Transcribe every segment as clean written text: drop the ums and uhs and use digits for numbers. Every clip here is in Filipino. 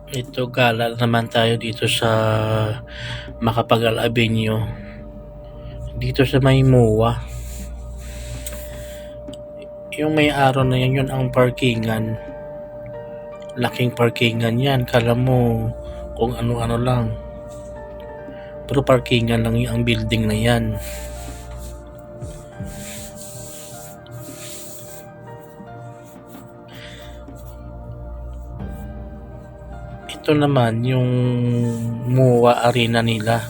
Ito gala naman tayo dito sa Macapagal Avenue. Dito sa may MOA. Yung may araw na yan, yun ang parkingan. Laking parkingan yan. Kala mo kung ano-ano lang. Pero parkingan lang yung building na yan. Ito naman yung MOA Arena nila,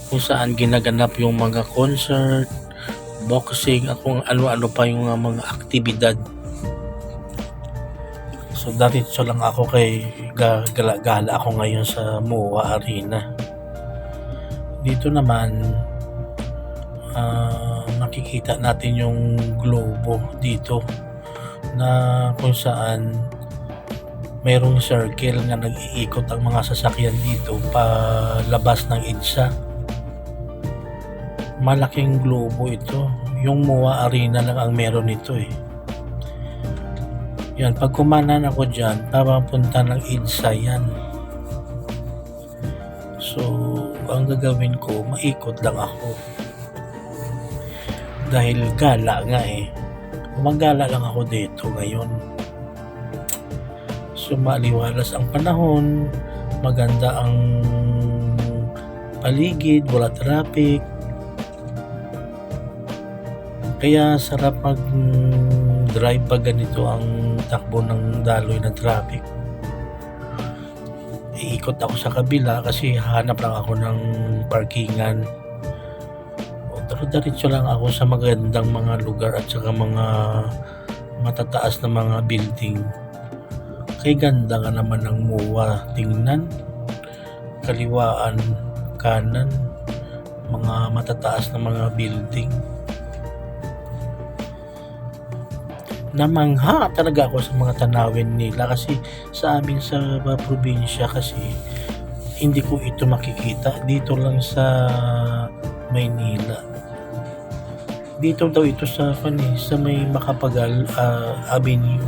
kung saan ginaganap yung mga concert, boxing, kung ano-ano pa yung mga aktibidad. So diretso lang ako kay gala ako ngayon sa MOA Arena. Dito naman makikita natin yung globo dito na kung saan mayroong circle na nag-iikot ang mga sasakyan dito palabas ng EDSA. Malaking globo ito. Yung MOA Arena lang ang meron nito eh. Yan, pag kumanan ako dyan, papapunta ng EDSA yan. So, ang gagawin ko, maikot lang ako. Dahil gala nga eh. Gumagala lang ako dito ngayon. So, maliwalas ang panahon, maganda ang paligid, wala traffic. Kaya sarap mag-drive pag ganito ang takbo ng daloy ng traffic. Iikot ako sa kabila kasi hanap lang ako ng parkingan. Diretso lang ako sa magandang mga lugar at saka mga matataas na mga building. Kay ganda nga naman ng MOA. Tingnan, kaliwaan, kanan, mga matataas na mga building. Namangha talaga ako sa mga tanawin nila kasi sa amin sa probinsya kasi hindi ko ito makikita dito lang sa Maynila. Dito daw ito sa may Macapagal Avenue.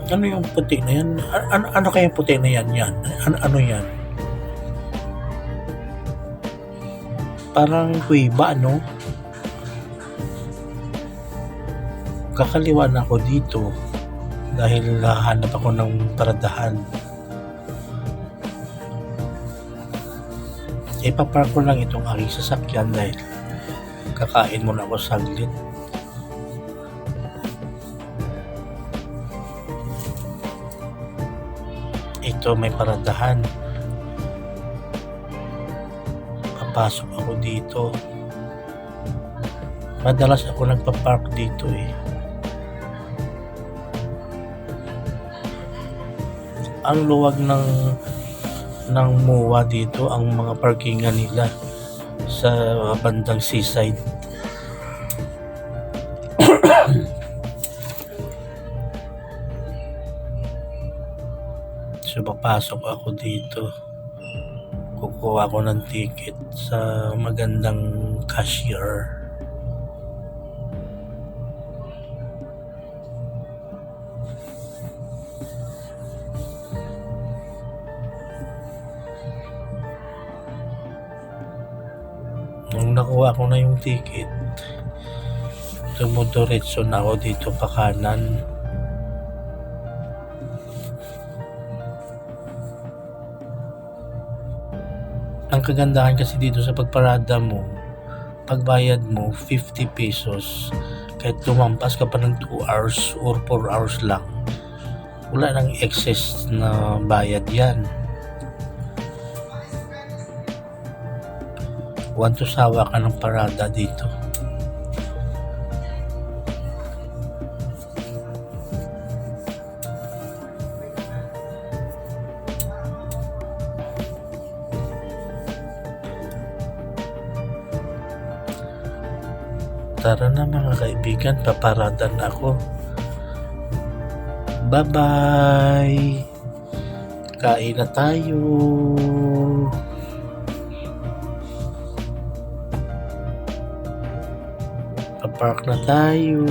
Ano yung puti na yan? Ano kaya puti na yan? Ano yan? Parang kuiba, no? Kakaliwa na ako dito dahil hanap ako ng paradahan. Ipapark ko lang itong aking sasakyan dahil kakain muna ako saglit. Ito may paradahan. Papasok ako dito. Madalas ako nagpa-park dito eh. Ang luwag ng MOA dito, ang mga parkingan nila sa bandang seaside. So papasok ako dito, kukuha ako ng ticket sa magandang cashier. Nung nakuha ko na yung ticket, tumudiretso na ako dito pa kanan. Ang kagandahan kasi dito sa pagparada mo, pagbayad mo 50 pesos. Kahit lumampas ka pa ng 2 hours or 4 hours lang, wala nang excess na bayad yan. Want to sawa ka ng parada dito. Tara na mga kaibigan, paparada na ako. Bye-bye! Kain na tayo! Papark na tayo!